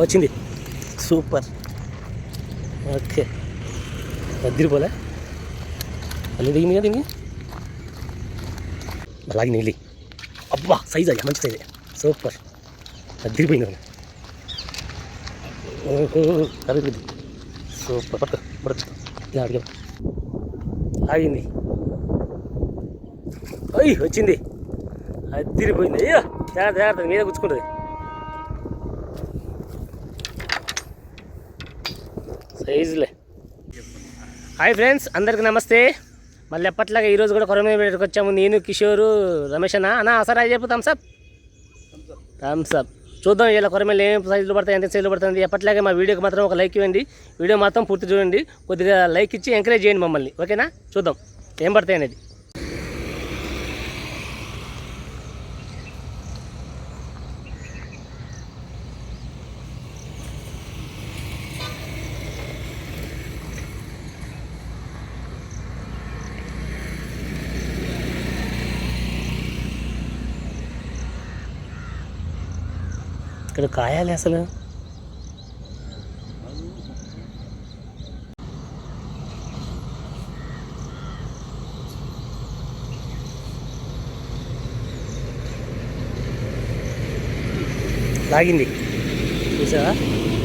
వచ్చింది. Super. Okay, వద్దిరిపోలే మళ్ళీ దిగింది కదా దీనికి. అలాగే నీళ్ళు. అబ్బా, సైజ్ అయ్యా, మంచి సైజే. సూపర్, వద్దిరిపోయింది. కరెక్ట్. సూపర్. పక్క పడచ్చు ఇలా అడిగా. ఆగింది. అయ్యి వచ్చింది, అద్దిరిపోయింది. అయ్యో, జాగ్రత్త జాగ్రత్త, మీద గుచ్చుకుంటుంది. సైజులే. హాయ్ ఫ్రెండ్స్, అందరికి నమస్తే. మళ్ళీ ఎప్పట్లాగా ఈరోజు కూడా కొరమేను వేటకు వచ్చాము. నేను, కిషోరు, రమేష్ అన్న సరే చెప్పు. థమ్స్అప్ చూద్దాం ఇలా కొరమేలు ఏం సైజులు పడతాయి, ఎంత సైజులు పడుతుంది. ఎప్పట్లాగే మా వీడియోకి మాత్రం ఒక లైక్ ఇవ్వండి. వీడియో మాత్రం పూర్తి చూడండి, కొద్దిగా లైక్ ఇచ్చి ఎంకరేజ్ చేయండి మమ్మల్ని, ఓకేనా? చూద్దాం ఏం పడతాయి అనేది. ఇక్కడ కాయాలి అసలు. లాగింది, చూసావా?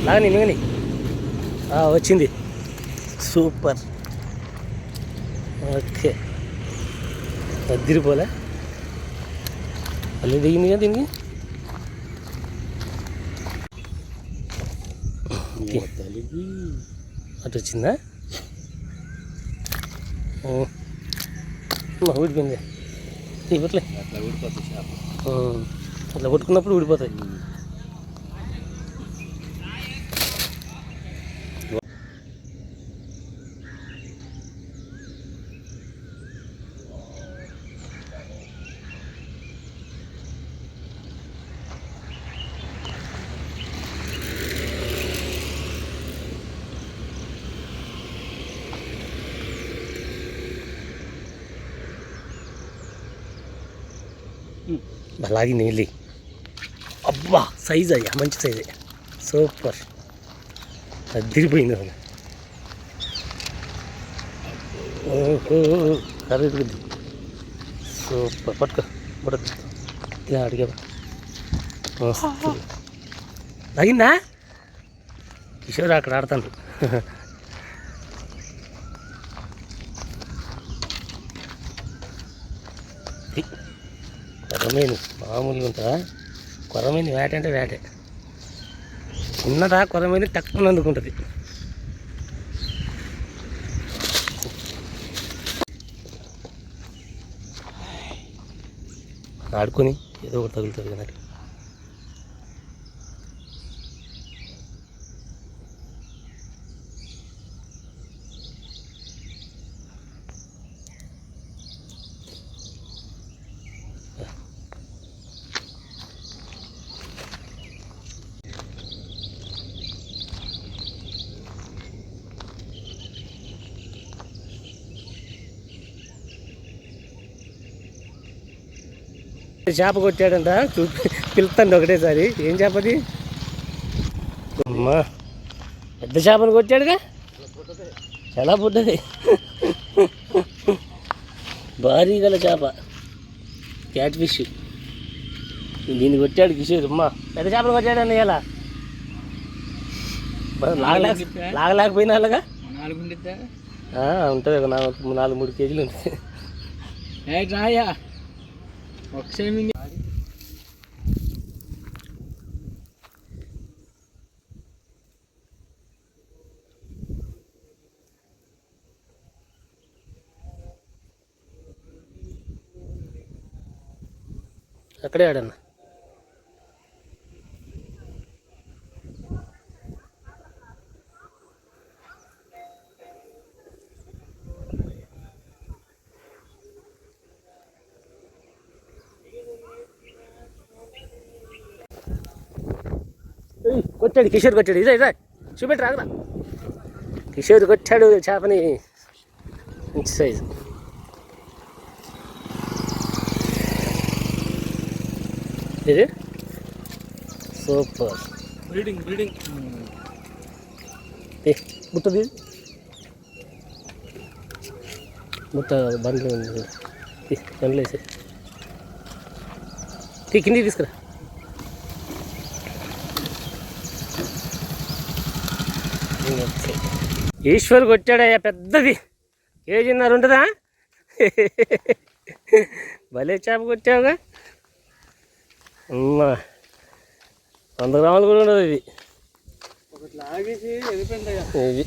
లాగని మిగని వచ్చింది. సూపర్. ఓకే, వద్దిరిపోలే మళ్ళీ దిగింది కదా దీనికి. అటు వచ్చిందా? ఊడిపోయింది. ఇవ్వట్లే, అట్లా కొట్టుకున్నప్పుడు ఊడిపోతాయి. అలాగే నీళ్ళు. అబ్బా, సైజ్ అయ్యా, మంచి సైజే. సూపర్, అదిరిపోయింది అసలు. కరెక్ట్. సూపర్. పట్టుకో పడచ్చు ఇలా అడిగా. తగిందా? కిషోర్ అక్కడ ఆడతాను. కొరమేను మామూలుగా ఉంటుందా? కొరమేను వేట అంటే వేటే. ఉన్నదా కొరమేను తక్కువ అందుకుంటుంది. ఆడుకొని ఏదో ఒకటి తగులుతుంది కదా. చేప కొట్టాడంట, పిలుస్తాండి ఒకటేసారి. ఏం చేపది? అమ్మా, పెద్ద చేపను కొట్టాడుగా. చాలా పుట్టది, భారీ గల చేప, క్యాట్ ఫిష్. దీన్ని కొట్టాడు కిషోర్. అమ్మా, పెద్ద చేపను కొట్టాడని ఇలా లాగలేకపోయినా అలాగా ఉంటుంది. ఒక 4-3 కేజీలు ఉంటుంది. అక్కడే ఆడన్నా. కొట్టాడు కిషోర్, కొట్టాడు. ఇదే చూపెట్టి రాగరా. కిషోర్ కొట్టాడు చేపని, మంచి సైజు. ఇది సూపర్. బ్రీడింగ్ బుట్టది బుట్ట బండ్లు బండ్లు వేసి కిందికి తీసుకురా. ఈశ్వర్ కొట్టాడయ్యా పెద్దది, కేజీన్నర ఉంటుందా? భలే చేప కొట్టావుగా అమ్మా. 100 గ్రాములు కూడా ఉండదు ఇది. ఇది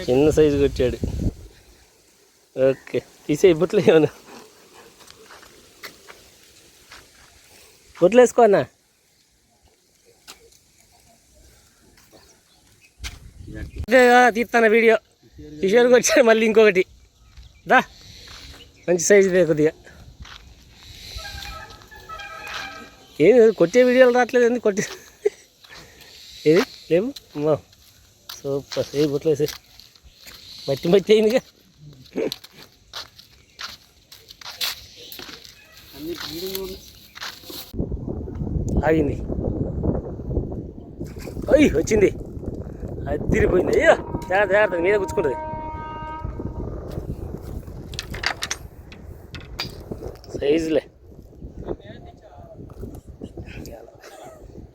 చిన్న సైజు కొట్టాడు. ఓకే తీసే బుట్లు ఏమన్నా బుట్లు వేసుకో అన్న. తీస్తాను వీడియో. కిషోర్కి వచ్చాడు మళ్ళీ ఇంకొకటి. దా మంచి సైజు కొద్దిగా. ఏమి కొట్టే వీడియోలు రావట్లేదు అండి. కొట్టే ఏది లేవు అమ్మా. సూపర్. ఏ బుట్లు వేసే మట్టి అయిందిగా. ఆగింది. అయ్యి వచ్చింది. అది తిరిగిపోయింది. అయ్యో జాగ్రత్త మీద గుచ్చుకుంటుంది. సైజులే.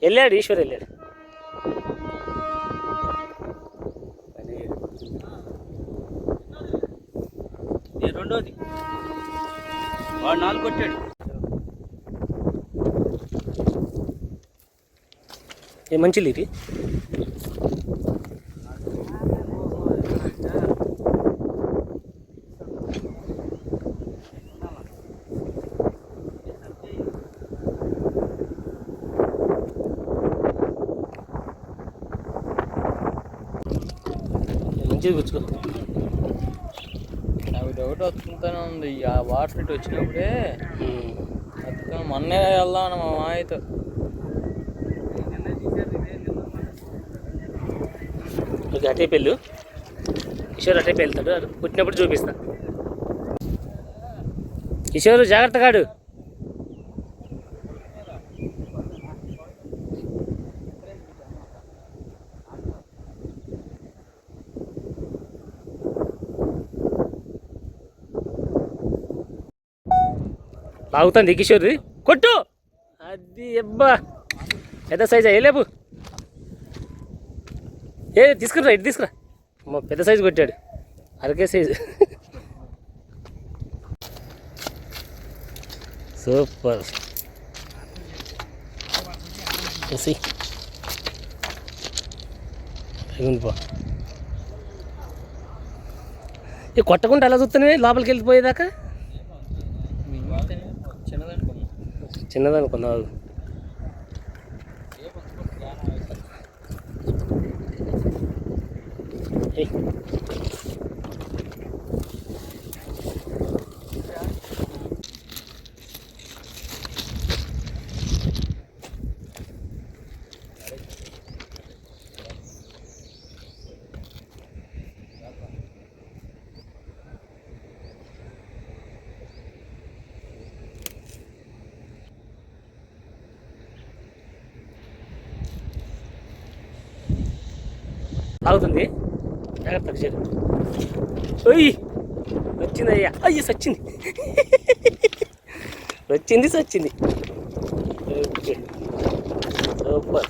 వెళ్ళాడు ఈశ్వర్ వెళ్ళాడు. రెండోది వాడు 4 కొట్టాడు. ఏ మంచి లీటి మంచిది గుచ్చుకో. నాకు డౌట్ వస్తుంటానే ఉంది. ఆ వాటర్ ఇటు వచ్చినప్పుడే అతుకొని మొన్నే వెళ్దాం మా మాయతో. ఓకే అటే పెళ్ళు. కిషోర్ అటే వెళ్తాడు. అది పుట్టినప్పుడు చూపిస్తా. కిషోర్ జాగ్రత్త కాడు. లాగుతుంది కిషోర్. కొట్టు. అది అబ్బా పెద్ద సైజా. లేపు తీసుకురా ఇటు తీసుకురా. అమ్మ పెద్ద సైజు కొట్టాడు. అరకే సైజు. సూపర్. పో కొట్టకుండా అలా చూస్తున్నావే లోపలికి వెళ్ళిపోయేదాకా. చిన్నదనుకున్నావు. ఆగుతుంది. జాగ్రత్త కిషోర్. ఓయ్ వచ్చింది అయ్యా. అయ్యో సచ్చింది. వచ్చింది. Okay super.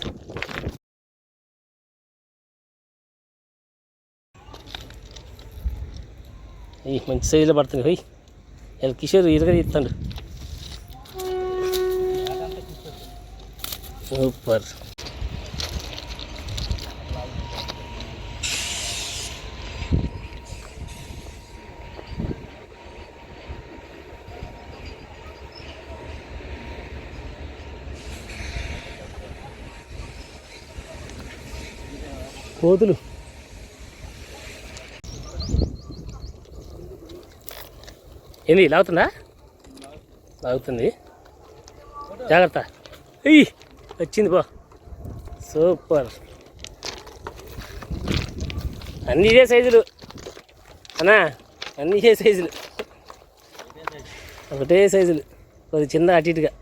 మంచి సైజులో పడుతుంది. పోయి కిషోర్ ఇరగ తీస్తాడు. సూపర్. కోతులు ఏంది లాగుతుంది. జాగ్రత్త. అయ్యి వచ్చింది పో. సూపర్. అన్నీ ఇదే సైజులు అన్నా. అన్నీ ఇదే సైజులు. ఒకటే సైజులు. కొద్ది చిన్న అటు ఇటుగా.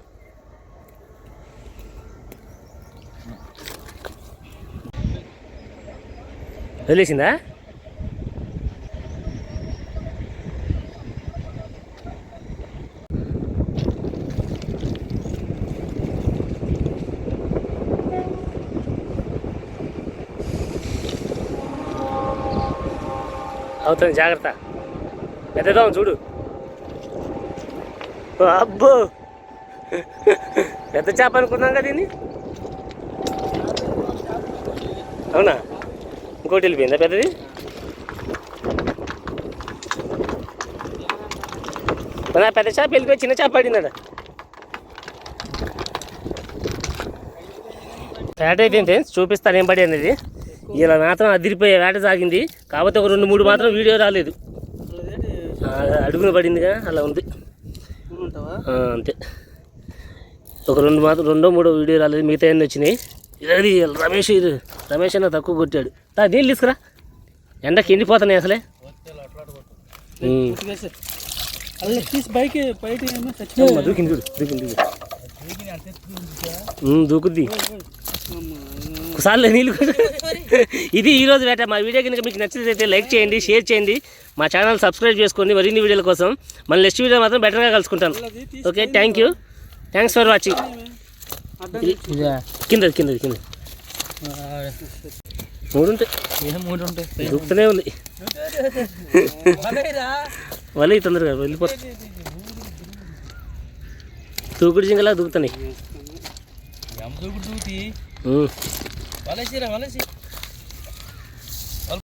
వదిలేసిందా? అవుతుంది, జాగ్రత్త. పెద్దదాం చూడు. అబ్బో, పెద్ద చేప అనుకున్నాం కదా దీన్ని. అవునా? ఇంకోటి వెళ్ళిపోయిందా పెద్దది? మన పెద్ద చేప వెళ్ళిపోయి చిన్న చేప పడిందట. వేట అయిపోయింది ఫ్రెండ్స్, చూపిస్తాను ఏం పడి అనేది. ఇలా మాత్రం అదిరిపోయే వేట సాగింది. కాకపోతే ఒక 2-3 మాత్రం వీడియో రాలేదు. అడుగున పడిందిగా అలా ఉంది అంతే. ఒక 2-3 వీడియో రాలేదు, మిగతా అన్నీ వచ్చినాయి. ఇది రమేష్ అన్న తక్కువ కొట్టాడు. నీళ్ళు తీసుకురా, ఎండకి ఎండిపోతున్నాయి అసలే. దూకుద్ది ఒకసారి నీళ్ళు. ఇది ఈరోజు వేట. మా వీడియో కనుక మీకు నచ్చినట్లయితే లైక్ చేయండి, షేర్ చేయండి, మా ఛానల్ సబ్స్క్రైబ్ చేసుకోండి మరిన్ని వీడియోల కోసం. మళ్ళీ నెక్స్ట్ వీడియో మాత్రం బెటర్గా కలుసుకుంటాను. Okay, thanks for watching. కింద 3 ఉంటాయి, దూకుతూనే ఉంది. వలి తొందరగా వెళ్ళిపోతుంది. దూకుడు జింగలా దూకుతున్నాయి.